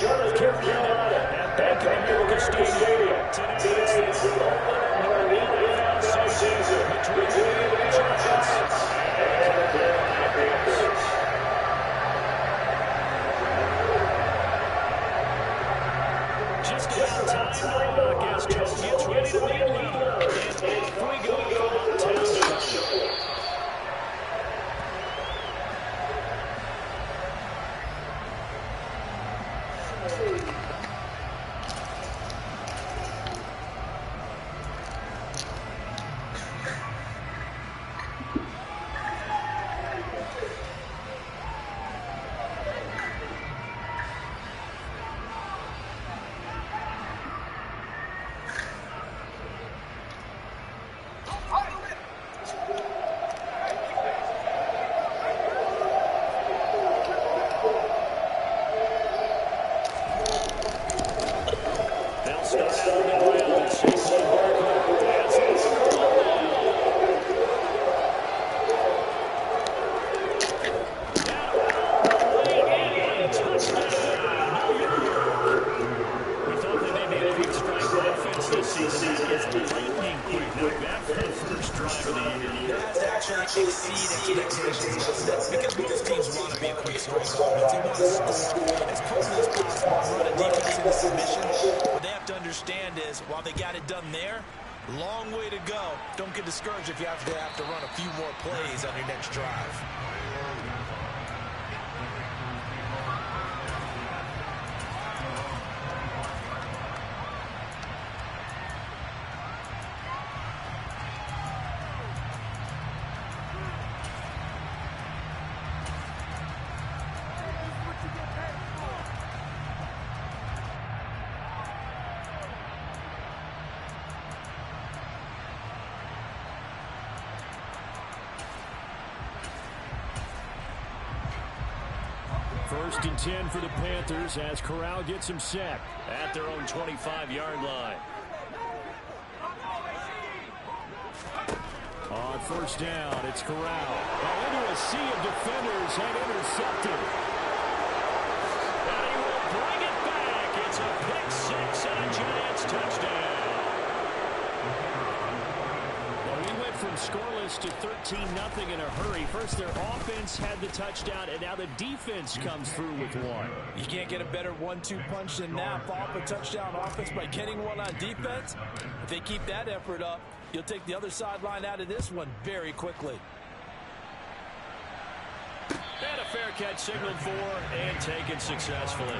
North Carolina at Bank of America Stadium. Today it's the opener of the NFL season between the New York Giants and the Carolina Panthers. Just about time now, I guess. Joe gets ready to meet level. And off we go from uptown Charlotte. While they got it done there, long way to go. Don't get discouraged if you have to run a few more plays on your next drive. First and 10 for the Panthers as Corral gets him set at their own 25-yard line. On first down, it's Corral. Into a sea of defenders and intercepted. And he will bring it back. It's a pick six and a Giants touchdown. From scoreless to 13-0 in a hurry. First, their offense had the touchdown, and now the defense comes through with one. You can't get a better 1-2 punch than that. Follow up a touchdown offense by getting one on defense. If they keep that effort up, you'll take the other sideline out of this one very quickly. And a fair catch signaled for and taken successfully.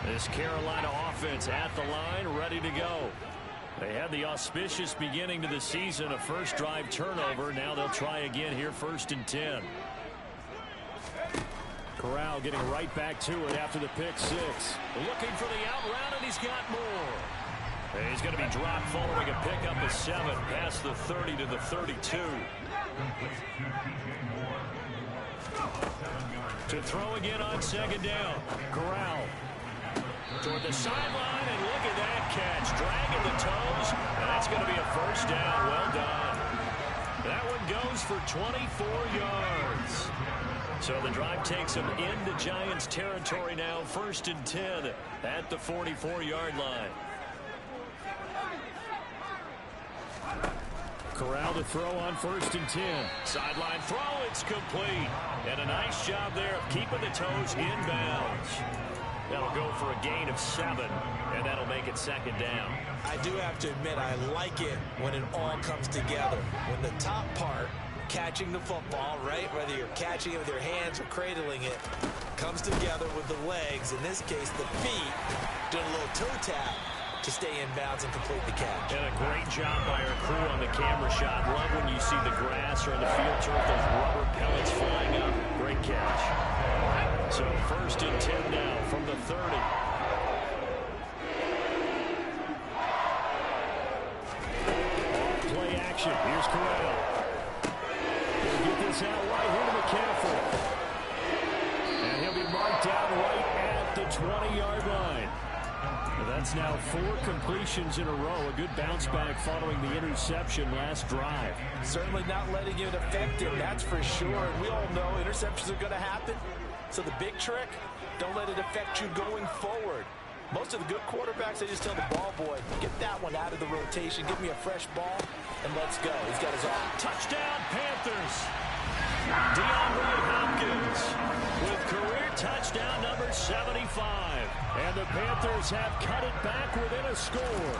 This Carolina offense at the line, ready to go. They had the auspicious beginning to the season, a first drive turnover. Now they'll try again here, first and 10. Corral getting right back to it after the pick six. Looking for the out route, and he's got more. And he's going to be dropped following a pickup of 7 past the 30 to the 32. To throw again on second down. Corral toward the sideline, and look at that catch. Dragging the toes, and that's going to be a first down. Well done. That one goes for 24 yards. So the drive takes them into Giants territory now. First and 10 at the 44-yard line. Corral to throw on first and 10. Sideline throw, it's complete. And a nice job there of keeping the toes inbounds. That'll go for a gain of 7, and that'll make it second down. I do have to admit, I like it when it all comes together. When the top part, catching the football, right, whether you're catching it with your hands or cradling it, comes together with the legs, in this case the feet, doing a little toe tap to stay in bounds and complete the catch. And a great job by our crew on the camera shot. Love when you see the grass or the field turf, those rubber pellets flying up. Great catch. So first and 10 now from the 30. Play action. Here's Corral. He'll get this out right here to McCaffrey. And he'll be marked down right at the 20-yard line. That's now 4 completions in a row. A good bounce back following the interception last drive. Certainly not letting it affect him, that's for sure. And we all know interceptions are going to happen. So the big trick, don't let it affect you going forward. Most of the good quarterbacks, they just tell the ball boy, get that one out of the rotation, give me a fresh ball, and let's go. He's got his arm. Touchdown, Panthers. DeAndre Hopkins with career touchdown number 75. And the Panthers have cut it back within a score.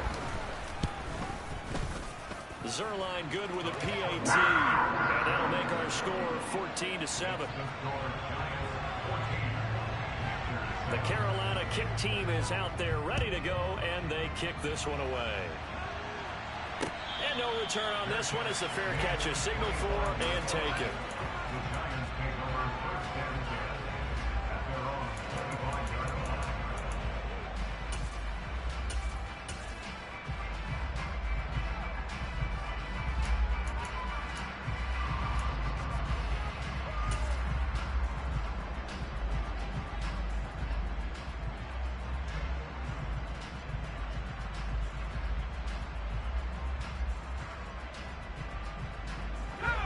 Zerline good with a PAT. And that'll make our score 14-7. The Carolina kick team is out there ready to go, and they kick this one away. And no return on this one as the fair catch is signaled for and taken.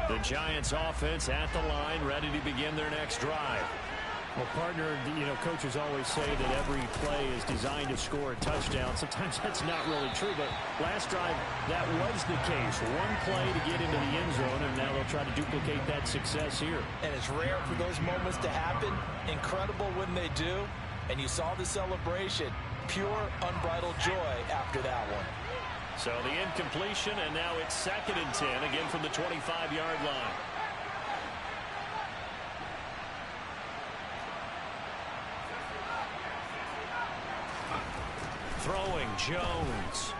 The Giants offense at the line, ready to begin their next drive. Well, partner, coaches always say that every play is designed to score a touchdown. Sometimes that's not really true, but last drive, that was the case. One play to get into the end zone, and now they'll try to duplicate that success here. And it's rare for those moments to happen. Incredible when they do. And you saw the celebration. Pure, unbridled joy after that one. So the incompletion, and now it's 2nd and 10, again from the 25-yard line. Throwing Jones.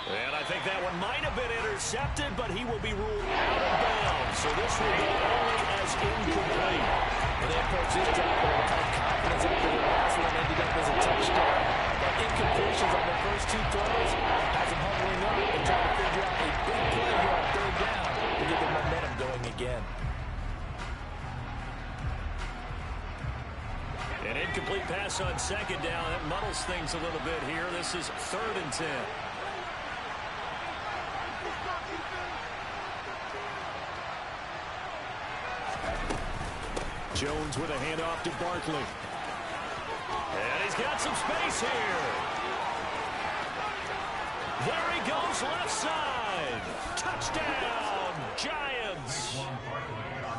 And I think that one might have been intercepted, but he will be ruled out of bounds. So this will go only as incomplete. And they approach this drive with a lot of confidence after the last one ended up as a touchdown. But incompletions on the first 2 throws has them humbling up and trying to figure out a big play here on 3rd down to get the momentum going again. An incomplete pass on 2nd down. That muddles things a little bit here. This is 3rd and 10. Jones with a handoff to Barkley. And he's got some space here. There he goes, left side. Touchdown, Giants.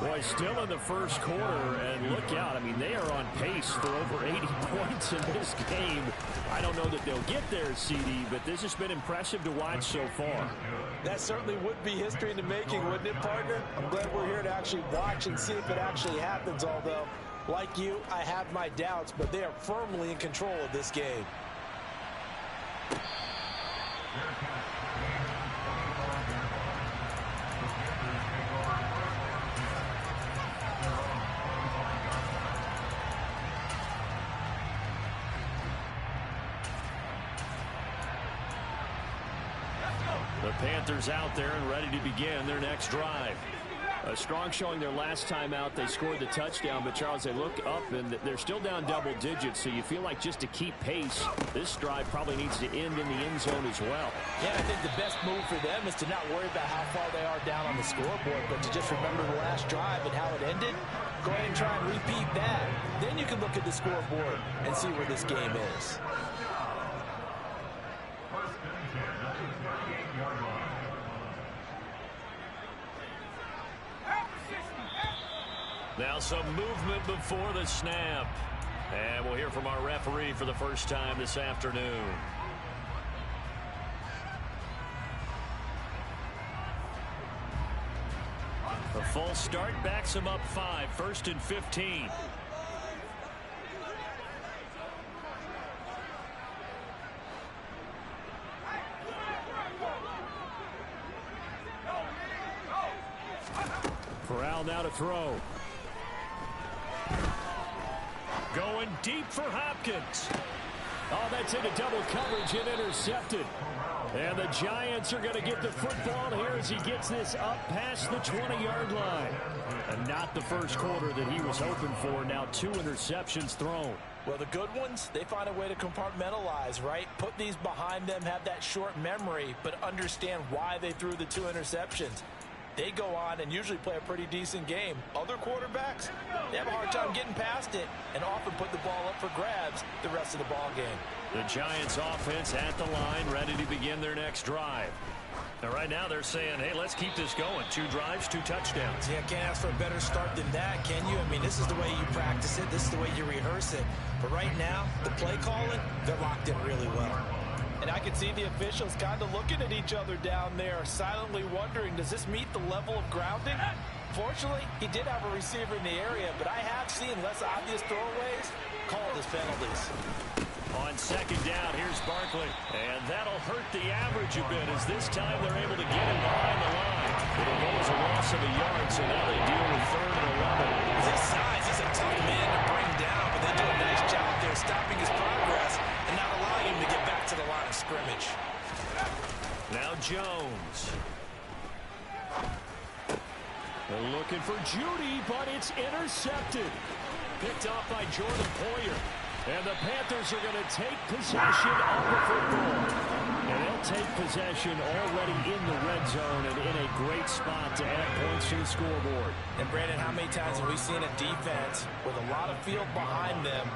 Boy, still in the first quarter, and look out. I mean, they are on pace for over 80 points in this game. I don't know that they'll get there, CD, but this has been impressive to watch so far. That certainly would be history in the making, wouldn't it, partner? I'm glad we're here to actually watch and see if it actually happens, although, like you, I have my doubts, but they are firmly in control of this game. The Panthers out there and ready to begin their next drive. A strong showing their last time out. They scored the touchdown, but Charles, they look up and they're still down double digits, so you feel like just to keep pace, this drive probably needs to end in the end zone as well. Yeah, I think the best move for them is to not worry about how far they are down on the scoreboard, but to just remember the last drive and how it ended. Go ahead and try and repeat that. Then you can look at the scoreboard and see where this game is. Now some movement before the snap. And we'll hear from our referee for the first time this afternoon. A full start backs him up 5, 1st and 15. Corral now to throw. Going deep for Hopkins. Oh, that's into double coverage and intercepted. And the Giants are going to get the football here as he gets this up past the 20-yard line. And not the first quarter that he was hoping for. Now 2 interceptions thrown. Well, the good ones, they find a way to compartmentalize, right? Put these behind them, have that short memory, but understand why they threw the 2 interceptions. They go on and usually play a pretty decent game. Other quarterbacks, they have a hard time getting past it and often put the ball up for grabs the rest of the ball game. The Giants offense at the line, ready to begin their next drive. Now, right now they're saying, hey, let's keep this going. 2 drives, 2 touchdowns. Yeah, can't ask for a better start than that, can you? I mean, this is the way you practice it. This is the way you rehearse it. But right now, the play calling, they're locked in really well. And I can see the officials kind of looking at each other down there, silently wondering, does this meet the level of grounding? Fortunately, he did have a receiver in the area, but I have seen less obvious throwaways called as penalties. On second down, here's Barkley. And that'll hurt the average a bit as this time they're able to get him behind the line. It'll go as a loss of a yard, so now they deal with 3rd and 11. His size, he's a tough man to bring down, but they do a nice job there stopping his progress and not allowing him to get back to the line of scrimmage. Now Jones. They're looking for Judy, but it's intercepted. Picked off by Jordan Poyer. And the Panthers are going to take possession of the football. And they'll take possession already in the red zone and in a great spot to add points to the scoreboard. And Brandon, how many times have we seen a defense with a lot of field behind them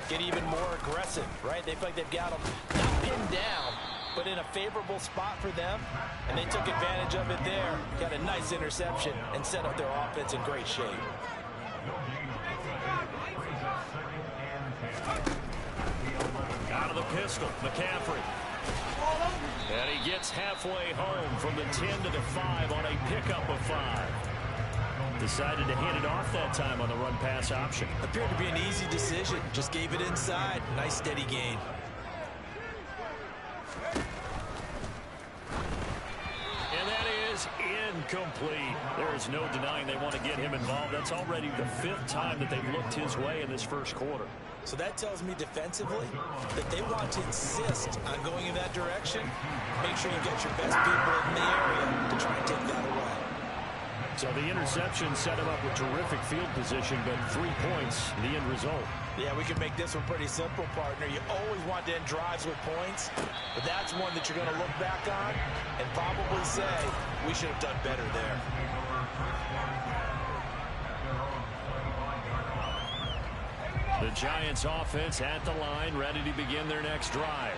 get even more aggressive, right? They feel like they've got them not pinned down, but in a favorable spot for them. And they took advantage of it there. Got a nice interception and set up their offense in great shape. Out of the pistol, McCaffrey. And he gets halfway home from the 10 to the 5 on a pickup of 5. Decided to hand it off that time on the run-pass option. Appeared to be an easy decision. Just gave it inside. Nice steady gain. And that is incomplete. There is no denying they want to get him involved. That's already the 5th time that they've looked his way in this first quarter. So that tells me defensively that they want to insist on going in that direction. Make sure you get your best people in the area to try and take that away. So the interception set him up with terrific field position, but 3 points, the end result. Yeah, we can make this one pretty simple, partner. You always want to end drives with points, but that's one that you're going to look back on and probably say, we should have done better there. The Giants offense at the line, ready to begin their next drive.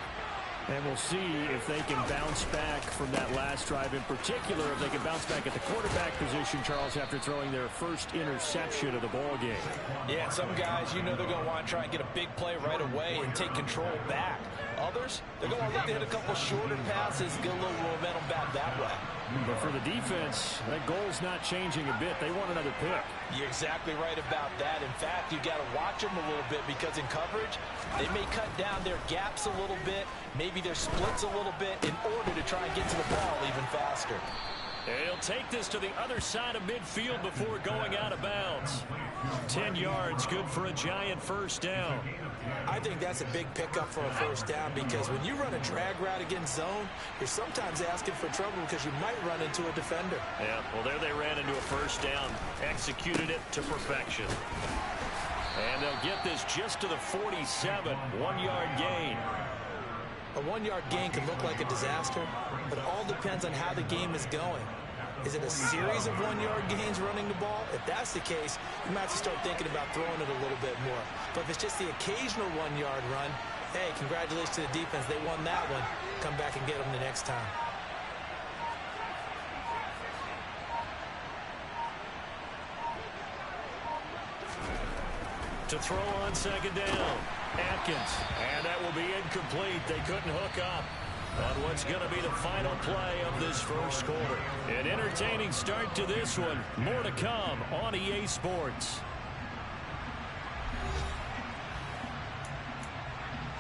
And we'll see if they can bounce back from that last drive, in particular, if they can bounce back at the quarterback position, Charles, after throwing their first interception of the ball game. Yeah, some guys, you know they're going to want to try and get a big play right away and take control back. Others, they're going to look to hit a couple shorter passes, get a little momentum back that way. But for the defense, that goal's not changing a bit. They want another pick. You're exactly right about that. In fact, you got to watch them a little bit because in coverage, they may cut down their gaps a little bit, maybe their splits a little bit in order to try and get to the ball even faster. He'll take this to the other side of midfield before going out of bounds. 10 yards, good for a Giant first down. I think that's a big pickup for a first down because when you run a drag route against zone, you're sometimes asking for trouble because you might run into a defender. Yeah, well, there they ran into a first down, executed it to perfection. And they'll get this just to the 47, 1-yard gain. A 1-yard gain can look like a disaster, but it all depends on how the game is going. Is it a series of 1-yard gains running the ball? If that's the case, you might have to start thinking about throwing it a little bit more. But if it's just the occasional 1-yard run, hey, congratulations to the defense. They won that one. Come back and get them the next time. To throw on second down, Atkins. And that will be incomplete. They couldn't hook up on what's going to be the final play of this first quarter. An entertaining start to this one. More to come on EA Sports.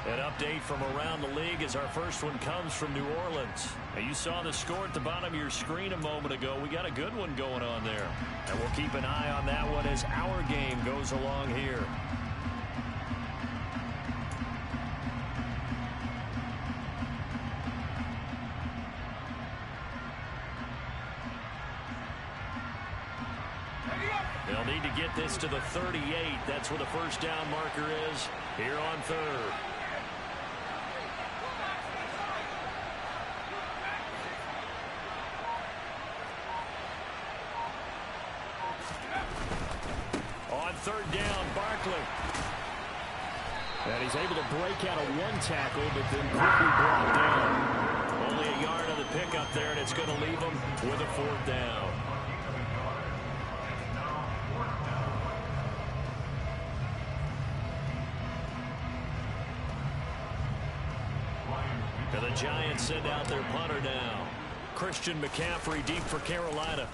An update from around the league as our first one comes from New Orleans. Now, you saw the score at the bottom of your screen a moment ago. We got a good one going on there. And we'll keep an eye on that one as our game goes along here. They'll need to get this to the 38. That's where the first down marker is here on third. On third down, Barkley. And he's able to break out of one tackle, but then quickly brought down. Only a yard on the pickup there, and it's going to leave him with a fourth down. And the Giants send out their punter now. Christian McCaffrey deep for Carolina.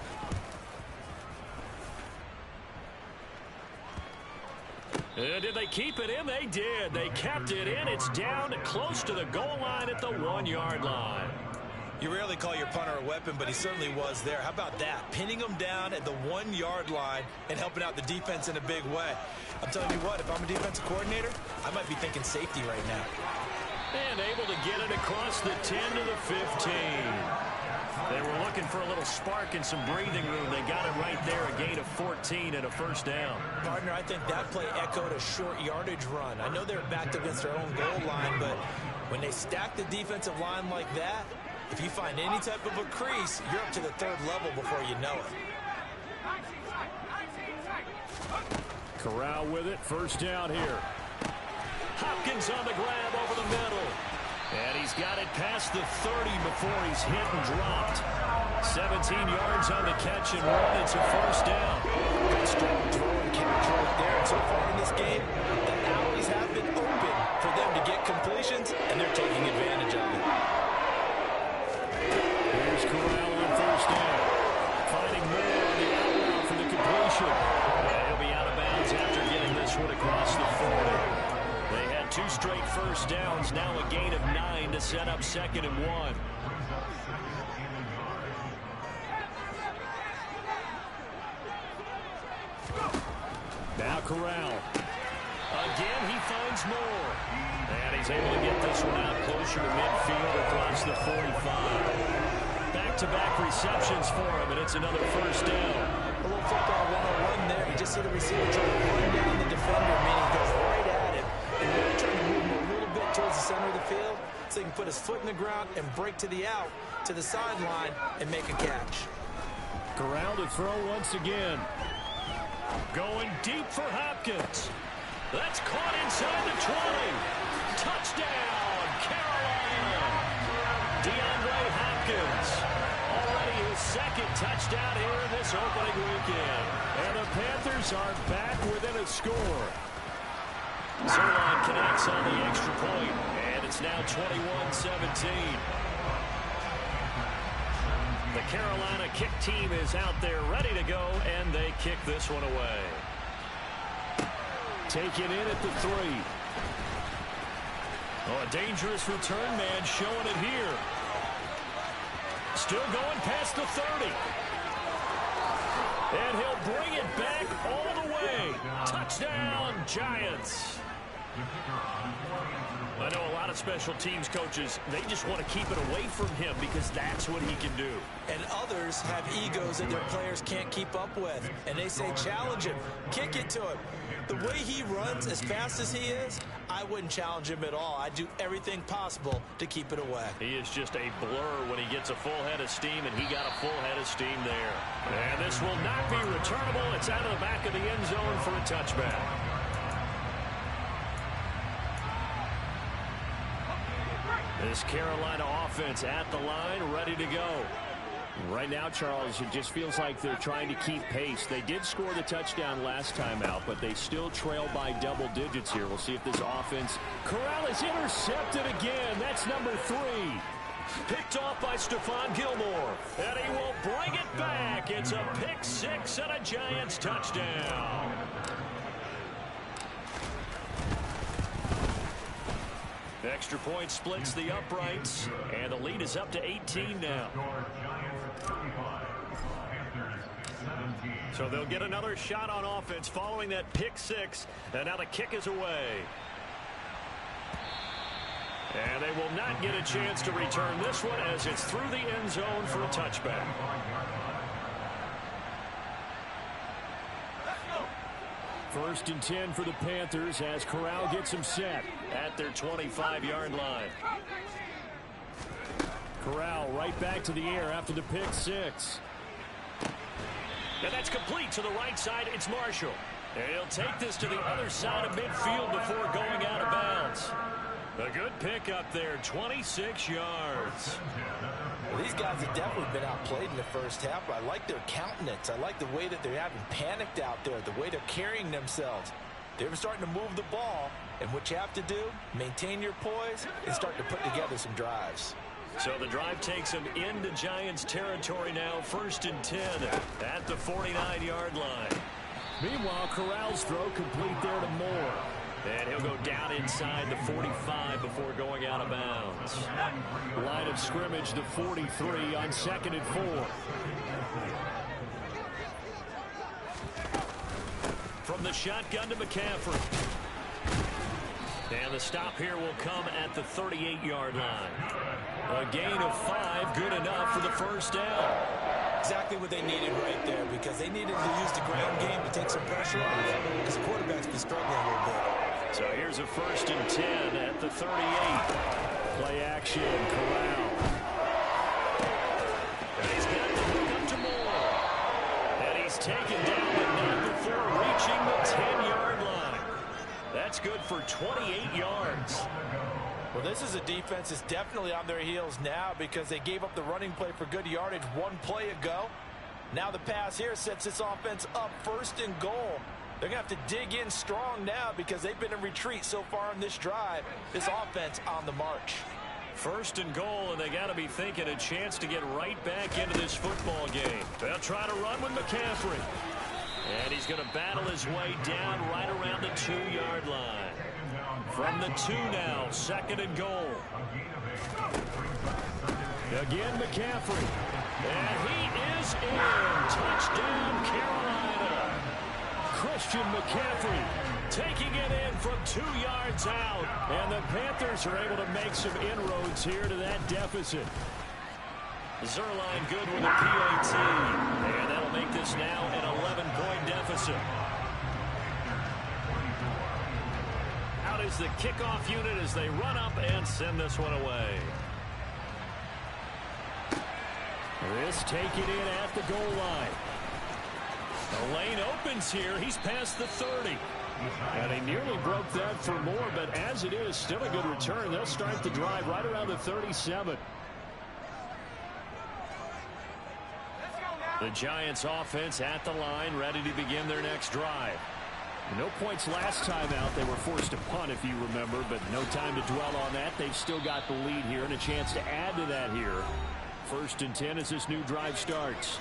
Did they keep it in? They did. They kept it in. It's down close to the goal line at the 1-yard line. You rarely call your punter a weapon, but he certainly was there. How about that? Pinning him down at the 1-yard line and helping out the defense in a big way. I'm telling you what, if I'm a defensive coordinator, I might be thinking safety right now. And able to get it across the 10 to the 15. They were looking for a little spark and some breathing room. They got it right there, a gain of 14 and a first down. Partner, I think that play echoed a short yardage run. I know they're backed against their own goal line, but when they stack the defensive line like that, if you find any type of a crease, you're up to the third level before you know it. Corral with it, first down here. Hopkins on the grab over the middle. And he's got it past the 30 before he's hit and dropped. 17 yards on the catch and run. It's a first down. Good strong throw and catch right there. And so far in this game, the alleys have been open for them to get completions, and they're taking advantage of it. Here's Corral on first down. Finding Moore on the out route for the completion. And he'll be out of bounds after getting this one across the 40. They had 2 straight first downs, now a gain of 9 to set up 2nd and 1. Now Corral. Again, he finds Moore. And he's able to get this one out closer to midfield across the 45. Back-to-back receptions for him, and it's another first down. A little football 101 there. You just see the receiver trying to run down the defender, meaning goes right at him. And really trying to move him a little bit towards the center of the field so he can put his foot in the ground and break to the out, to the sideline, and make a catch. Corral to throw once again. Going deep for Hopkins. That's caught inside the 20. Touchdown, Carolina. DeAndre Hopkins. Already his 2nd touchdown here in this opening weekend. And the Panthers are back within a score. Zerline connects on the extra point, and it's now 21-17. The Carolina kick team is out there ready to go, and they kick this one away. Taken in at the 3. Oh, a dangerous return man showing it here. Still going past the 30. And he'll bring it back all the way. Touchdown, Giants. I know a lot of special teams coaches, they just want to keep it away from him because that's what he can do. And others have egos that their players can't keep up with. And they say, challenge him, kick it to him. The way he runs as fast as he is, I wouldn't challenge him at all. I'd do everything possible to keep it away. He is just a blur when he gets a full head of steam, and he got a full head of steam there. And this will not be returnable. It's out of the back of the end zone for a touchback. This Carolina offense at the line, ready to go. Right now, Charles, it just feels like they're trying to keep pace. They did score the touchdown last time out, but they still trail by double digits here. We'll see if this offense... Corral is intercepted again. That's number 3. Picked off by Stephon Gilmore. And he will bring it back. It's a pick 6 and a Giants touchdown. Extra point splits the uprights, and the lead is up to 18 now. So they'll get another shot on offense following that pick 6, and now the kick is away. And they will not get a chance to return this one as it's through the end zone for a touchback. First and 10 for the Panthers as Corral gets him set at their 25-yard line. Corral right back to the air after the pick six. And that's complete to the right side. It's Marshall. And he'll take this to the other side of midfield before going out of bounds. A good pickup there, 26 yards. Well, these guys have definitely been outplayed in the first half, but I like their countenance. I like the way that they're having panicked out there, the way they're carrying themselves. They're starting to move the ball, and what you have to do, maintain your poise and start to put together some drives. So the drive takes them into Giants territory now, first and 10 at the 49-yard line. Meanwhile, Corral's throw complete there to Moore. And he'll go down inside the 45 before going out of bounds. Line of scrimmage, the 43 on 2nd and 4. From the shotgun to McCaffrey. And the stop here will come at the 38-yard line. A gain of 5, good enough for the first down. Exactly what they needed right there, because they needed to use the ground game to take some pressure off, because the quarterback's been struggling a little bit. So here's a first and 10 at the 38. Play action, Corral. And he's got the hook up to Moore. And he's taken down, but not before reaching the 10-yard line. That's good for 28 yards. Well, this is a defense that's definitely on their heels now because they gave up the running play for good yardage one play ago. Now the pass here sets this offense up first and goal. They're going to have to dig in strong now because they've been in retreat so far in this drive. This offense on the march. First and goal, and they got to be thinking a chance to get right back into this football game. They'll try to run with McCaffrey. And he's going to battle his way down right around the 2-yard line. From the 2 now, 2nd and goal. Again, McCaffrey. And he is in. Touchdown, Carolina. Christian McCaffrey taking it in from 2 yards out. And the Panthers are able to make some inroads here to that deficit. Zerline good with a PAT. And that'll make this now an 11-point deficit. Out is the kickoff unit as they run up and send this one away. This taken in at the goal line. The lane opens here. He's past the 30. And he nearly broke that for more, but as it is, still a good return. They'll start the drive right around the 37. The Giants offense at the line, ready to begin their next drive. No points last time out. They were forced to punt, if you remember, but no time to dwell on that. They've still got the lead here and a chance to add to that here. First and 10 as this new drive starts.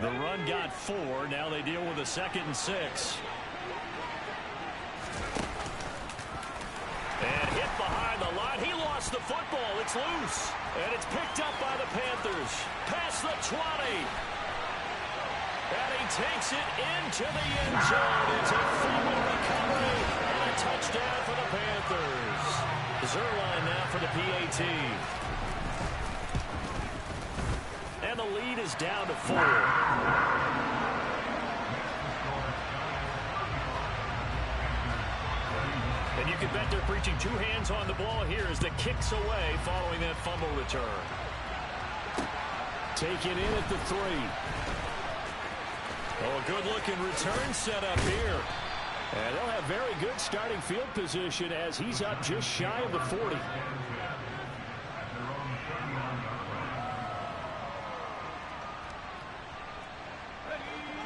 The run got 4. Now they deal with a 2nd and 6. And hit behind the line. He lost the football. It's loose. And it's picked up by the Panthers. Past the 20. And he takes it into the end zone. It's a fumble recovery. And a touchdown for the Panthers. Zerline now for the PAT. And the lead is down to 4. And you can bet they're preaching 2 hands on the ball here as the kick's away following that fumble return. Taken in at the 3. Oh, a good-looking return set up here. And they'll have very good starting field position as he's up just shy of the 40.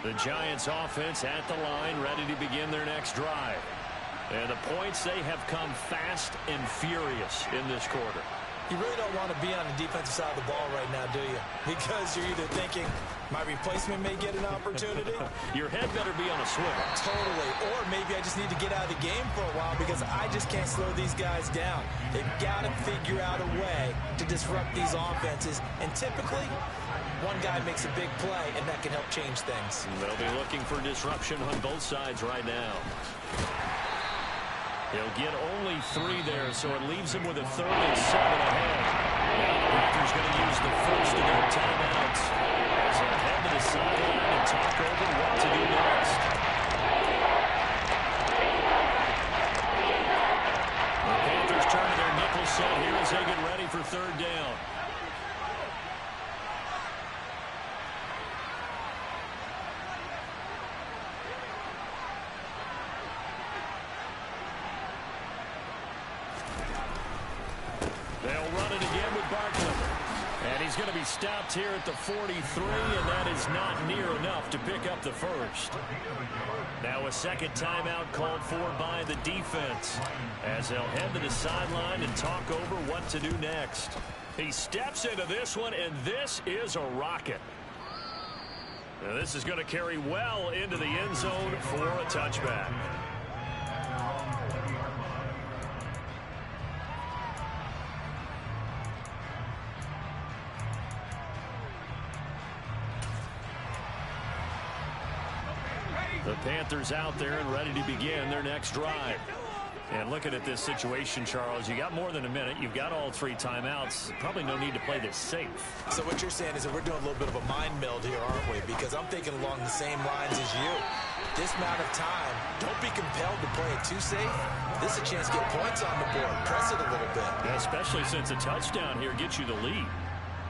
The Giants offense at the line, ready to begin their next drive. And the points, they have come fast and furious in this quarter. You really don't want to be on the defensive side of the ball right now, do you? Because you're either thinking, my replacement may get an opportunity. Your head better be on a swivel. Totally. Or maybe I just need to get out of the game for a while because I just can't slow these guys down. They've got to figure out a way to disrupt these offenses. And typically, one guy makes a big play, and that can help change things. They'll be looking for disruption on both sides right now. He'll get only 3 there, so it leaves him with a 3rd and 7 ahead. Now the Panthers going to use the first of their timeouts as they head to the sideline and talk over what to do next. The Panthers turn to their nickel set here as they get ready for 3rd down. He's going to be stopped here at the 43, and that is not near enough to pick up the first. Now a second timeout called for by the defense as they'll head to the sideline and talk over what to do next. He steps into this one, and this is a rocket. Now this is going to carry well into the end zone for a touchback. The Panthers out there and ready to begin their next drive. And looking at this situation, Charles, you got more than a minute. You've got all 3 timeouts. Probably no need to play this safe. So what you're saying is that we're doing a little bit of a mind meld here, aren't we? Because I'm thinking along the same lines as you. This amount of time, don't be compelled to play it too safe. This is a chance to get points on the board. Press it a little bit. Yeah, especially since a touchdown here gets you the lead.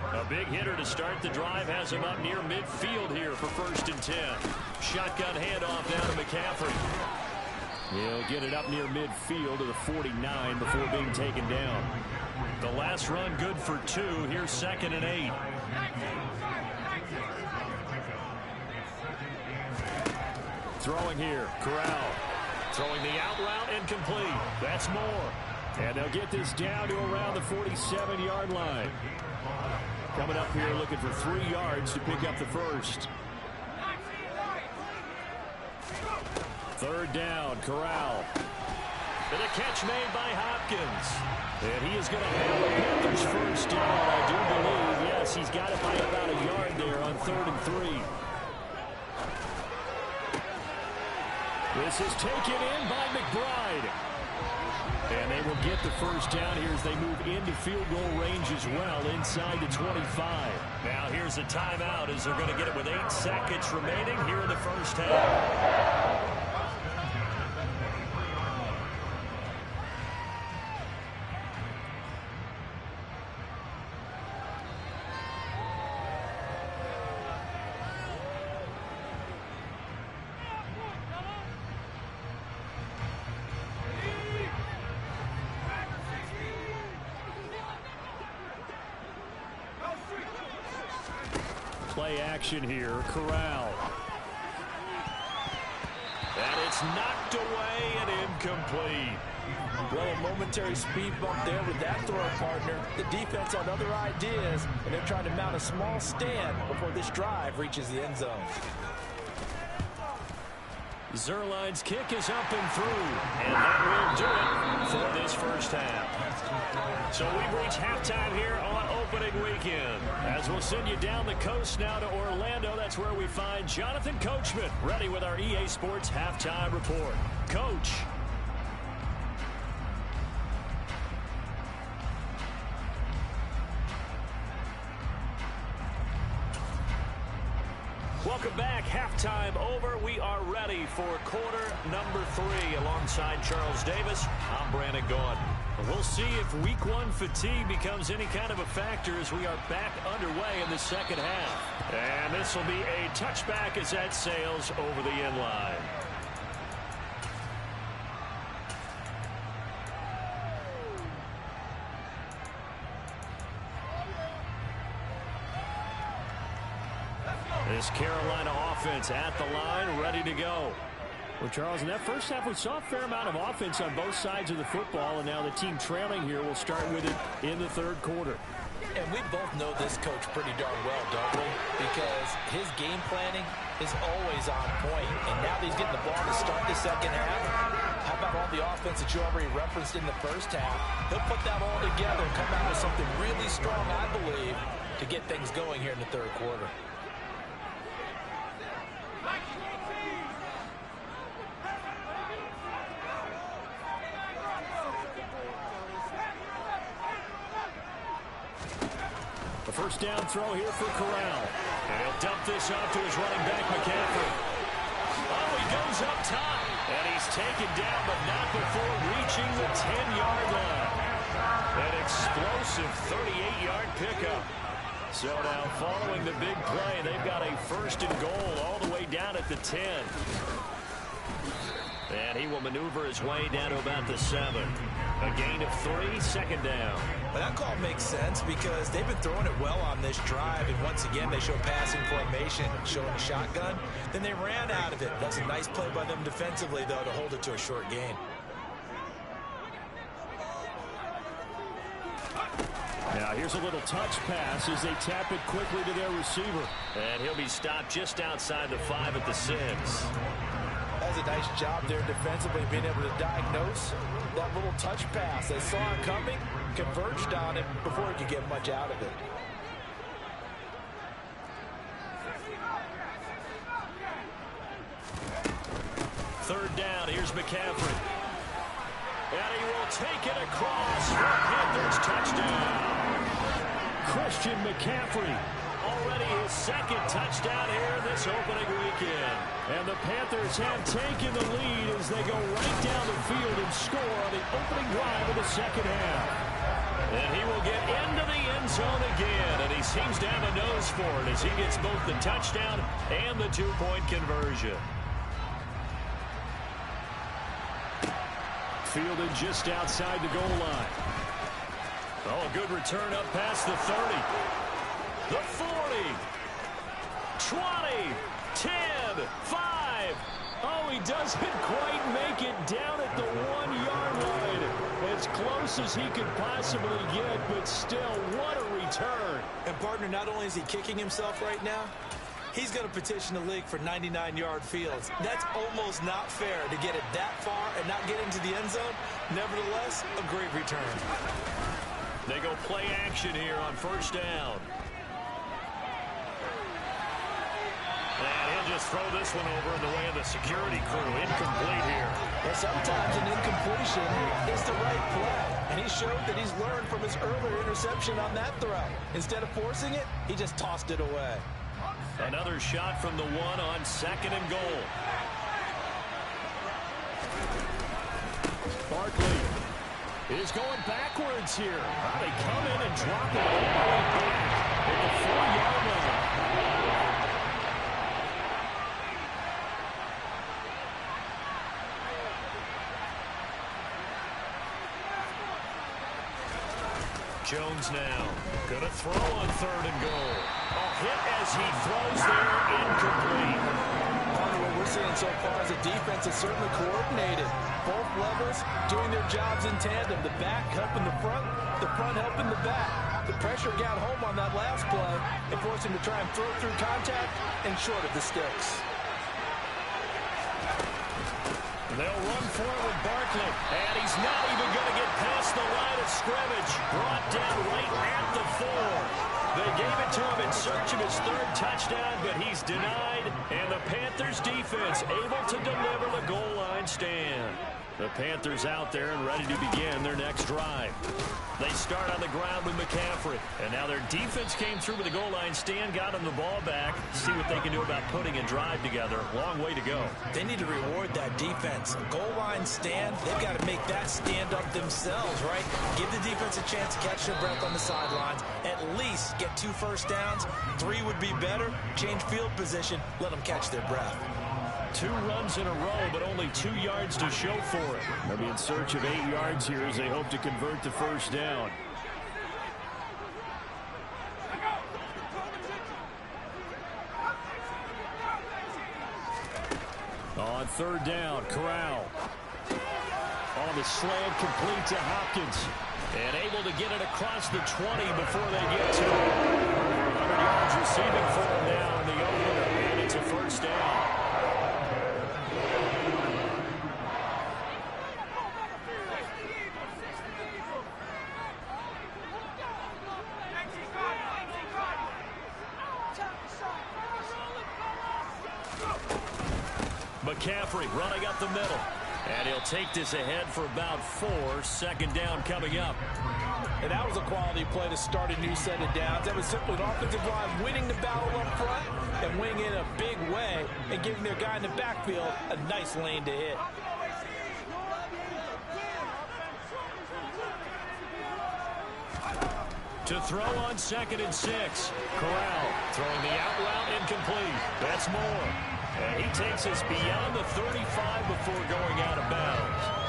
A big hitter to start the drive has him up near midfield here for 1st and 10. Shotgun handoff down to McCaffrey. He'll get it up near midfield to the 49 before being taken down. The last run good for 2. Here's 2nd and 8. Throwing here, Corral. Throwing the out route incomplete. That's more. And they'll get this down to around the 47-yard line. Coming up here looking for 3 yards to pick up the first. 3rd down, Corral. And a catch made by Hopkins. And he is going to have the Panthers first down, I do believe. Yes, he's got it by about a yard there on 3rd and 3. This is taken in by McBride. And they will get the first down here as they move into field goal range as well inside the 25. Now here's a timeout as they're going to get it with 8 seconds remaining here in the first half. Play action here, Corral. And it's knocked away and incomplete. Well, a momentary speed bump there with that throw partner. The defense had other ideas, and they're trying to mount a small stand before this drive reaches the end zone. Zerline's kick is up and through, and that will do it for this first half. So we've reached halftime here on opening weekend. As we'll send you down the coast now to Orlando, that's where we find Jonathan Coachman ready with our EA Sports halftime report. Coach. Welcome back. Halftime over. We are ready for quarter number 3 alongside Charles Davis. I'm Brandon Gordon. We'll see if week 1 fatigue becomes any kind of a factor as we are back underway in the second half. And this will be a touchback as that sails over the end line. This Carolina offense at the line, ready to go. Well, Charles, in that first half, we saw a fair amount of offense on both sides of the football, and now the team trailing here will start with it in the third quarter. And we both know this coach pretty darn well, don't we? Because his game planning is always on point. And now that he's getting the ball to start the second half, how about all the offense that you already referenced in the first half? He'll put that all together and come out with something really strong, I believe, to to get things going here in the third quarter. The first down throw here for Corral. And he'll dump this off to his running back, McCaffrey. Oh, he goes up top. And he's taken down, but not before reaching the 10-yard line. An explosive 38-yard pickup. So now, following the big play, they've got a first and goal all the way down at the 10. And he will maneuver his way down to about the 7. A gain of 3, second down. Well, that call makes sense because they've been throwing it well on this drive, and once again they show passing formation, showing a shotgun. Then they ran out of it. That's a nice play by them defensively, though, to hold it to a short gain. Now here's a little touch pass as they tap it quickly to their receiver. And he'll be stopped just outside the 5 at the 6. That's a nice job there defensively, being able to diagnose that little touch pass. They saw it coming, converged on it before he could get much out of it. Third down, here's McCaffrey. And he will take it across for Panthers touchdown. Christian McCaffrey. Already his second touchdown here this opening weekend. And the Panthers have taken the lead as they go right down the field and score on the opening drive of the second half. And he will get into the end zone again, and he seems to have a nose for it as he gets both the touchdown and the two-point conversion. Fielded just outside the goal line. Oh, a good return up past the 30. The 40. 20. 10. 5. Oh, he doesn't quite make it down at the 1-yard line. As close as he could possibly get, but still, what a return. And, partner, not only is he kicking himself right now, he's going to petition the league for 99-yard fields. That's almost not fair to get it that far and not get into the end zone. Nevertheless, a great return. They go play action here on first down. And he'll just throw this one over in the way of the security crew. Incomplete here. Well, sometimes an incompletion is the right play. And he showed that he's learned from his earlier interception on that throw. Instead of forcing it, he just tossed it away. Another shot from the 1 on second and goal. Barkley is going backwards here. They come in and drop it all the way back at the 4-yard line. Jones now gonna throw on third and goal. A hit as he throws there, incomplete. What we're seeing so far is the defense is certainly coordinated. Both levels doing their jobs in tandem. The back helping the front helping the back. The pressure got home on that last play and forced him to try and throw through contact and short of the sticks. They'll run for it with Barkley, and he's not even going to get past the line of scrimmage. Brought down right at the 4. They gave it to him in search of his third touchdown, but he's denied, and the Panthers defense able to deliver the goal line stand. The Panthers out there and ready to begin their next drive. They start on the ground with McCaffrey, and now their defense came through with the goal line stand, got them the ball back. See what they can do about putting a drive together. Long way to go. They need to reward that defense. Goal line stand, they've got to make that stand up themselves, right? Give the defense a chance to catch their breath on the sidelines. At least get 2 first downs. 3 would be better. Change field position. Let them catch their breath. 2 runs in a row, but only 2 yards to show for it. They'll be in search of 8 yards here as they hope to convert the first down. On third down, Corral. On the slant, complete to Hopkins. And able to get it across the 20 before they get to it. 100 yards receiving for him now in the opener, and it's a first down. McCaffrey running up the middle. And he'll take this ahead for about 4. Second down coming up. And that was a quality play to start a new set of downs. That was simply an offensive line winning the battle up front and winning in a big way and giving their guy in the backfield a nice lane to hit. To throw on 2nd and 6. Corral throwing the out route incomplete. That's Moore. And he takes us beyond the 35 before going out of bounds.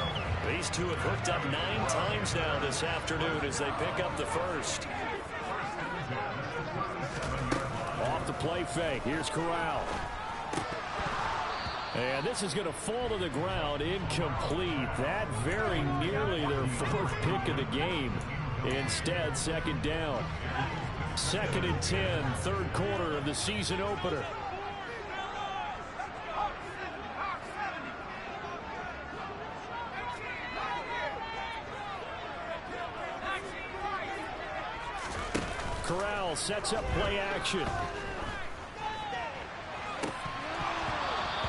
These two have hooked up 9 times now this afternoon as they pick up the first. Off the play fake. Here's Corral. And this is going to fall to the ground incomplete. That very nearly their 4th pick of the game. Instead, 2nd down. 2nd and 10, 3rd quarter of the season opener. Corral sets up play action.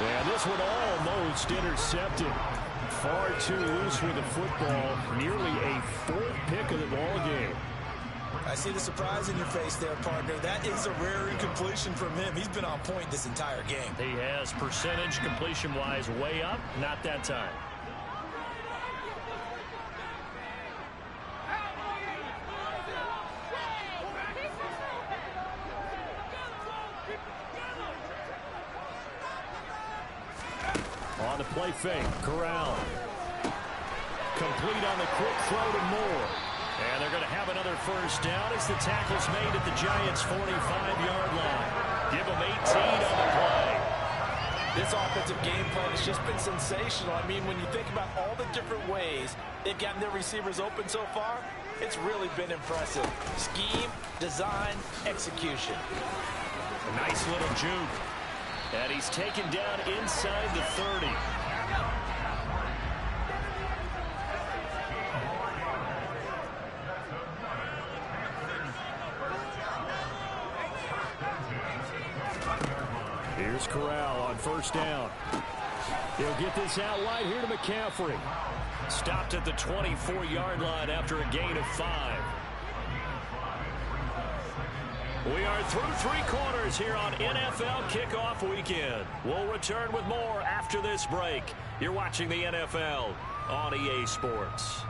And this one almost intercepted. Far too loose with the football. Nearly a 4th pick of the ball game. I see the surprise in your face there, partner. That is a rare incompletion from him. He's been on point this entire game. He has percentage completion-wise way up. Not that time. On the play fake, Corral. Complete on the quick throw to Moore. And they're going to have another first down as the tackle's made at the Giants' 45-yard line. Give them 18 on the play. This offensive game plan has just been sensational. I mean, when you think about all the different ways they've gotten their receivers open so far, it's really been impressive. Scheme, design, execution. A nice little juke. And he's taken down inside the 30. Here's Corral on first down. He'll get this out wide here to McCaffrey. Stopped at the 24-yard line after a gain of 5. We are through 3 quarters here on NFL Kickoff Weekend. We'll return with more after this break. You're watching the NFL on EA Sports.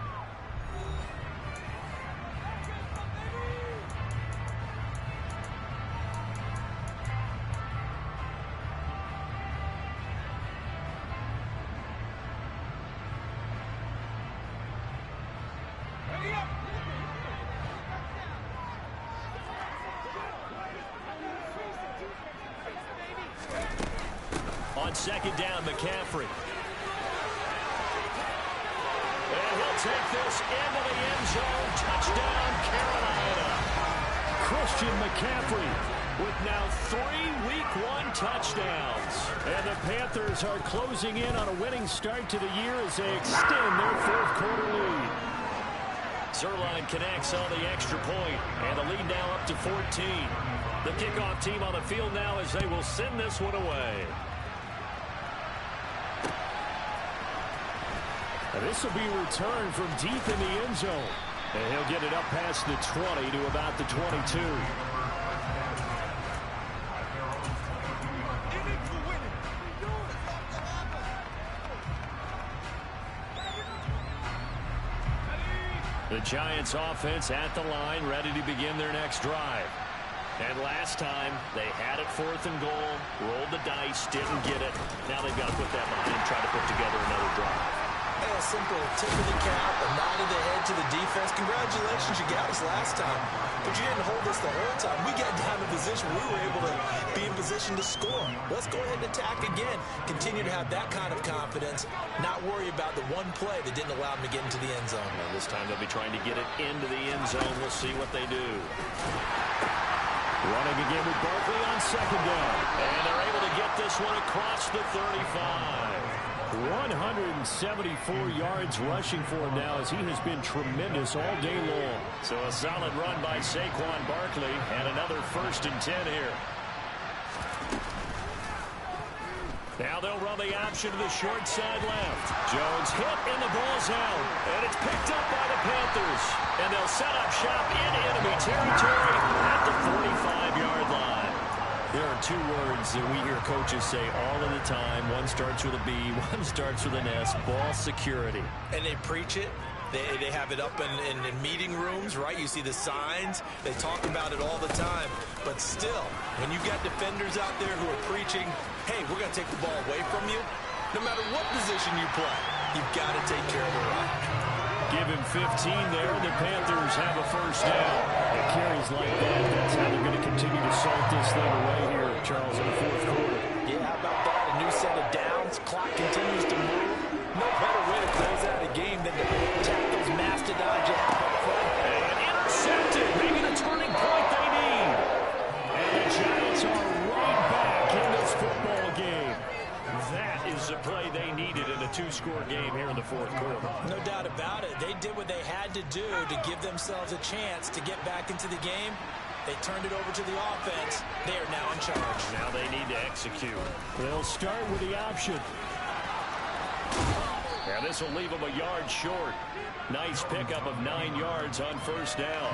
On 2nd down, McCaffrey. And he'll take this into the end zone. Touchdown, Carolina. Christian McCaffrey with now 3 Week 1 touchdowns. And the Panthers are closing in on a winning start to the year as they extend their 4th quarter lead. Zerline connects on the extra point, and the lead now up to 14. The kickoff team on the field now as they will send this one away. This will be returned from deep in the end zone. And he'll get it up past the 20 to about the 22. The Giants offense at the line, ready to begin their next drive. And last time, they had it 4th and goal, rolled the dice, didn't get it. Now they've got to put that behind and try to put together another drive. A simple tip of the cap, a nod of the head to the defense. Congratulations, you got us last time, but you didn't hold us the whole time. We got down to position we were able to be in position to score. Let's go ahead and attack again. Continue to have that kind of confidence, not worry about the one play that didn't allow them to get into the end zone. Well, this time they'll be trying to get it into the end zone. We'll see what they do. Running again with Barkley on 2nd down. And they're able to get this one across the 35. 174 yards rushing for him now as he has been tremendous all day long. So a solid run by Saquon Barkley and another 1st and 10 here. Now they'll run the option to the short side left. Jones hit, and the ball's out. And it's picked up by the Panthers. And they'll set up shop in enemy territory at the 45-yard line. There are two words that we hear coaches say all of the time. One starts with a B, one starts with an S, ball security. And they preach it. They have it up in meeting rooms, right? You see the signs. They talk about it all the time. But still, when you've got defenders out there who are preaching, hey, we're going to take the ball away from you, no matter what position you play, you've got to take care of the rock. Give him 15 there. The Panthers have a first down. It carries like that. That's how they're going to continue to salt this thing away here, Charles, in the fourth quarter. Yeah, how about that? A new set of downs. Clock continues to move. No better way to close out a game than to tap those mastodons you have up front. And intercepted. Maybe the turning point they need. And the Giants are right back in this football game. That is the play they needed in a two-score game here in the fourth quarter. No doubt about it. They did what they had to do to give themselves a chance to get back into the game. They turned it over to the offense. They are now in charge. Now they need to execute. They'll start with the option. Yeah, this will leave them a yard short. Nice pickup of 9 yards on first down.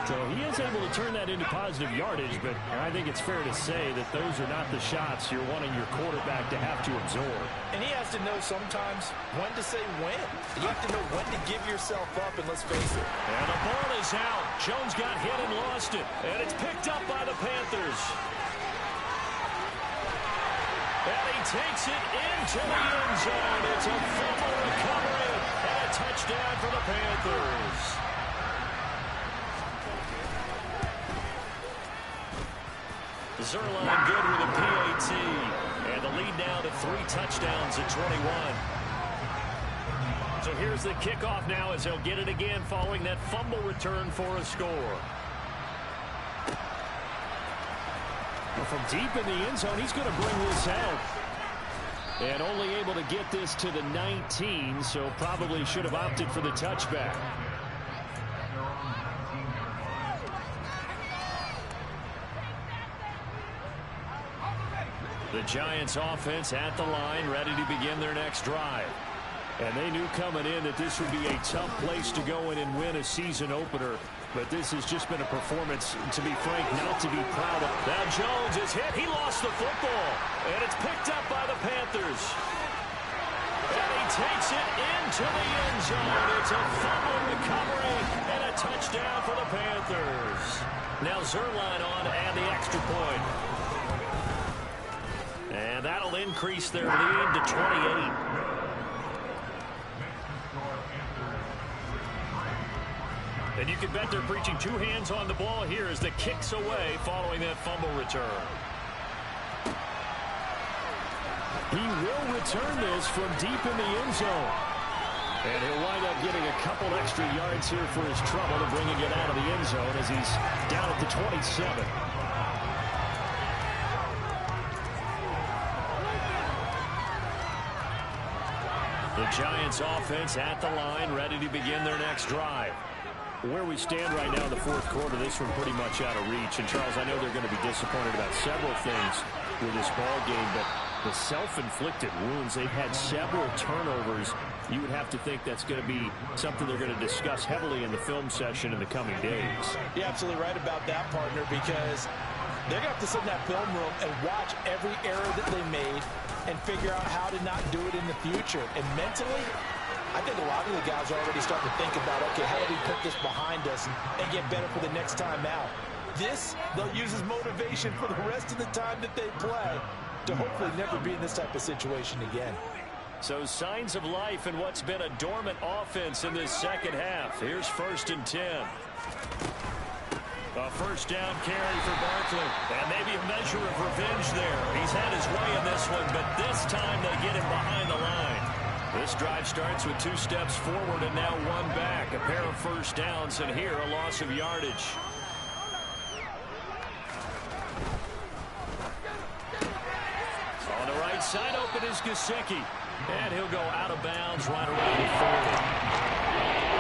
So he is able to turn that into positive yardage, but I think it's fair to say that those are not the shots you're wanting your quarterback to have to absorb. And he has to know sometimes when to say when. You have to know when to give yourself up, and let's face it. And the ball is out. Jones got hit and lost it. And it's picked up by the Panthers. And he takes it into the end zone. It's a fumble recovery and a touchdown for the Panthers. Zerline good with a PAT. And the lead now to 3 touchdowns at 21. So here's the kickoff now as they'll get it again following that fumble return for a score. From deep in the end zone, he's going to bring this out. And only able to get this to the 19, so probably should have opted for the touchback. The Giants offense at the line, ready to begin their next drive. And they knew coming in that this would be a tough place to go in and win a season opener. But this has just been a performance, to be frank, not to be proud of. Now Jones is hit. He lost the football. And it's picked up by the Panthers. And he takes it into the end zone. It's a fumble recovery and a touchdown for the Panthers. Now Zerline on to add the extra point. And that'll increase their lead to 28. And you can bet they're preaching 2 hands on the ball here as the kick's away following that fumble return. He will return this from deep in the end zone. And he'll wind up getting a couple extra yards here for his trouble and bringing it out of the end zone as he's down at the 27. The Giants offense at the line, ready to begin their next drive. Where we stand right now in the fourth quarter, this one pretty much out of reach. And, Charles, I know they're going to be disappointed about several things with this ball game, but the self-inflicted wounds, they've had several turnovers. You would have to think that's going to be something they're going to discuss heavily in the film session in the coming days. You're absolutely right about that, partner, because they're going to have to sit in that film room and watch every error that they made and figure out how to not do it in the future. And mentally, I think a lot of the guys are already starting to think about, okay, how do we put this behind us and get better for the next time out? This, they'll use as motivation for the rest of the time that they play to hopefully never be in this type of situation again. So signs of life in what's been a dormant offense in this second half. Here's 1st and 10. A first down carry for Barkley. And maybe a measure of revenge there. He's had his way in this one, but this time they get him behind the line. This drive starts with 2 steps forward and now 1 back. A pair of first downs, and here a loss of yardage. On the right side, open is Gesicki. And he'll go out of bounds right around the 40.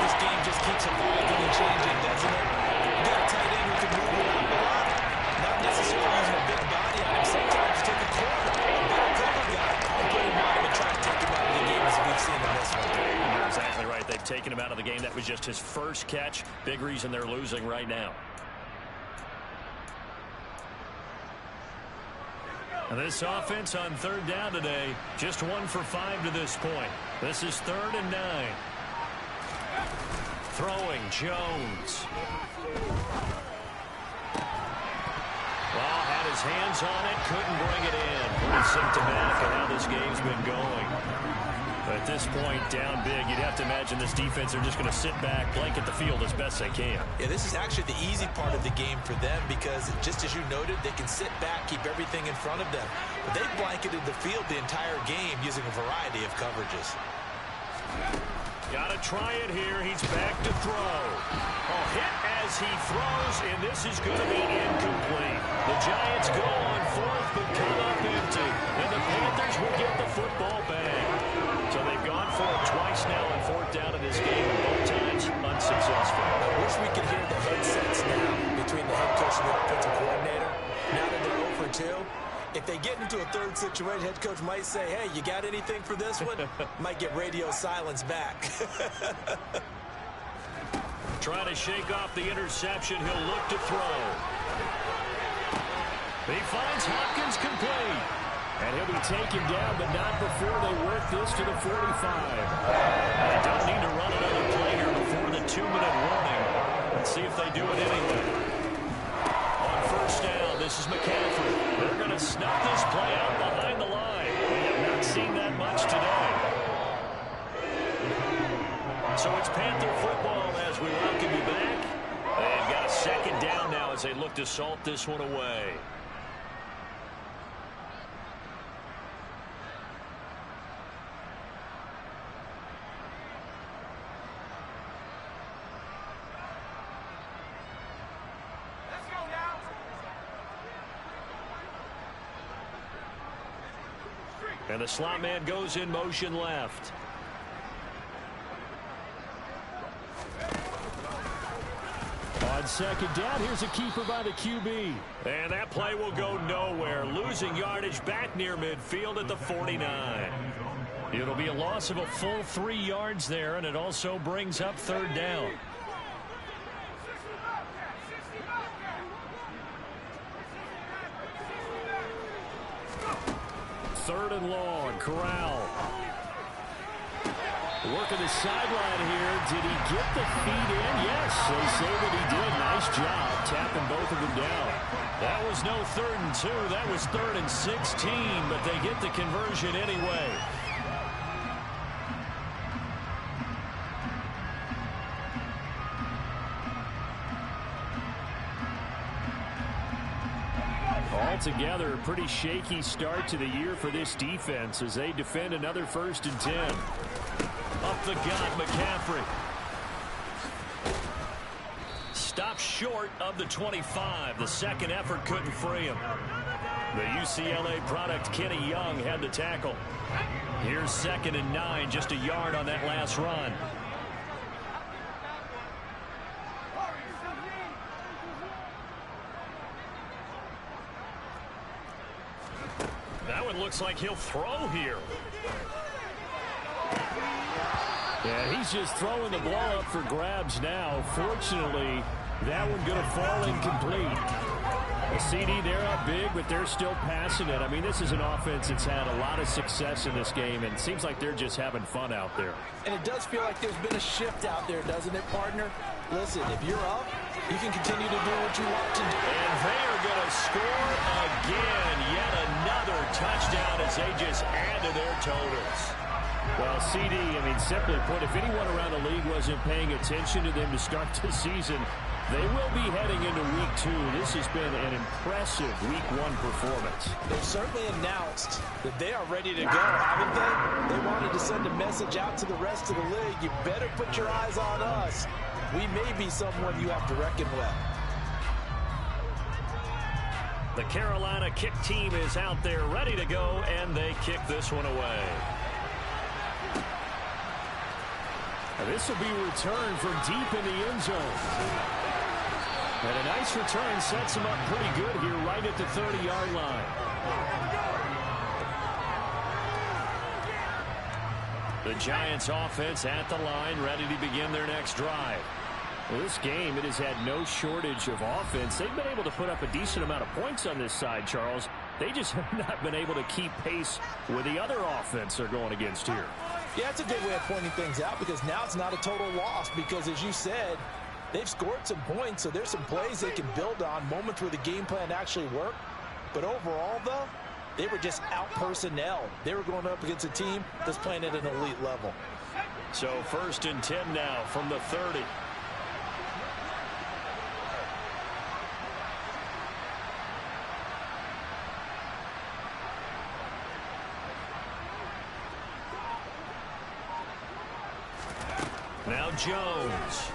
This game just keeps evolving and changing, doesn't it? You got a tight end who can move around a lot. Not necessarily using a big body on him. Sometimes you take a corner. A better cover just his first catch. Big reason they're losing right now. And this offense on third down today, just 1 for 5 to this point. This is 3rd and 9. Throwing Jones. Well, had his hands on it, couldn't bring it in. Pretty symptomatic of how this game's been going. But at this point, down big, you'd have to imagine this defense are just going to sit back, blanket the field as best they can. Yeah, this is actually the easy part of the game for them because, just as you noted, they can sit back, keep everything in front of them. But they've blanketed the field the entire game using a variety of coverages. Got to try it here. He's back to throw. Oh, hit as he throws, and this is going to be incomplete. The Giants go on 4th, but come up empty. And the Panthers will get the football back. So they've gone for it twice now on 4th down in this game, and both times unsuccessful. I wish we could hear the headsets now between the head coach and the offensive coordinator. Now that they're 0 for 2. If they get into a third situation, head coach might say, hey, you got anything for this one? Might get radio silence back. Trying to shake off the interception. He'll look to throw. He finds Hopkins complete. And he'll be taken down, but not before they work this to the 45. They don't need to run another play here before the 2-minute warning. Let's see if they do it anyway. On 1st down, this is McCaffrey. They're going to snuff this play out behind the line. We have not seen that much today. So it's Panther football as we welcome you back. They've got a 2nd down now as they look to salt this one away. And the slot man goes in motion left. On 2nd down, here's a keeper by the QB. And that play will go nowhere. Losing yardage back near midfield at the 49. It'll be a loss of a full 3 yards there, and it also brings up 3rd down. 3rd and long. Corral. Working the sideline here. Did he get the feet in? Yes, they say that he did. Nice job tapping both of them down. That was no 3rd and 2. That was 3rd and 16, but they get the conversion anyway. Altogether, a pretty shaky start to the year for this defense as they defend another 1st and 10. Up the gut, McCaffrey. Stopped short of the 25. The 2nd effort couldn't free him. The UCLA product, Kenny Young, had the tackle. Here's 2nd and 9, just a yard on that last run. That one looks like he'll throw here. Yeah, he's just throwing the ball up for grabs now. Fortunately, that one going to fall incomplete. The CD, they're up big, but they're still passing it. I mean, this is an offense that's had a lot of success in this game, and it seems like they're just having fun out there. And it does feel like there's been a shift out there, doesn't it, partner? Listen, if you're up, you can continue to do what you want to do. And they are going to score again. Yet another touchdown as they just add to their totals. Well, CD, I mean, simply put, if anyone around the league wasn't paying attention to them to start the season, they will be heading into Week 2. This has been an impressive Week 1 performance. They've certainly announced that they are ready to go, haven't they? They wanted to send a message out to the rest of the league. You better put your eyes on us. We may be someone you have to reckon with. The Carolina kick team is out there ready to go, and they kick this one away. This will be returned from deep in the end zone. And a nice return sets him up pretty good here right at the 30-yard line. The Giants offense at the line, ready to begin their next drive. Well, this game, it has had no shortage of offense. They've been able to put up a decent amount of points on this side, Charles. They just have not been able to keep pace with the other offense they're going against here. Yeah, that's a good way of pointing things out, because now it's not a total loss, because as you said, they've scored some points, so there's some plays they can build on, moments where the game plan actually worked. But overall, though, they were just out-personnel. They were going up against a team that's playing at an elite level. So 1st and 10 now from the 30. Now Jones.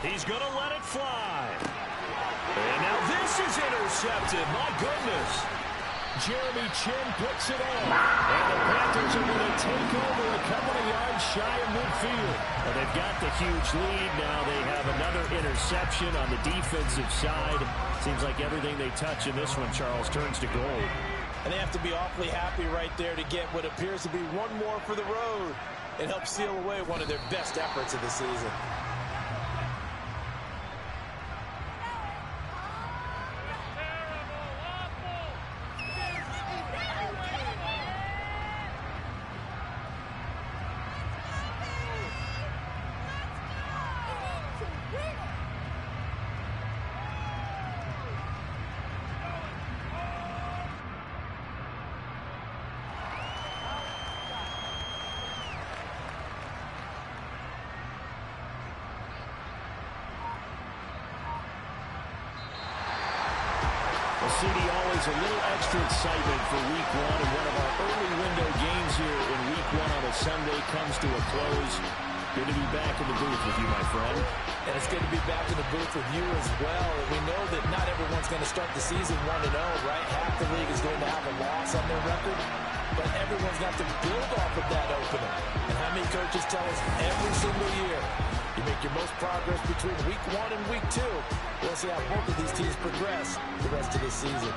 He's going to let it fly. And now this is intercepted. My goodness. Jeremy Chin puts it on. And the Panthers are going to take over a couple of yards shy of midfield. Well, they've got the huge lead. Now they have another interception on the defensive side. Seems like everything they touch in this one, Charles, turns to gold. And they have to be awfully happy right there to get what appears to be one more for the road. It helps seal away one of their best efforts of the season. CD, always a little extra excitement for Week 1, and one of our early window games here in Week 1 on a Sunday comes to a close. Good to be back in the booth with you, my friend. And it's good to be back in the booth with you as well. And we know that not everyone's going to start the season 1-0, right? Half the league is going to have a loss on their record, but everyone's got to build off of that opener. And how many coaches tell us every single year, you make your most progress between Week 1 and Week 2. We'll see how both of these teams progress the rest of this season.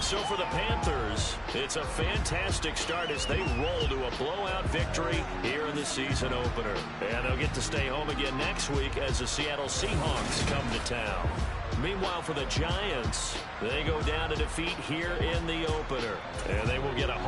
So for the Panthers, it's a fantastic start as they roll to a blowout victory here in the season opener. And they'll get to stay home again next week as the Seattle Seahawks come to town. Meanwhile, for the Giants, they go down to defeat here in the opener. And they will get a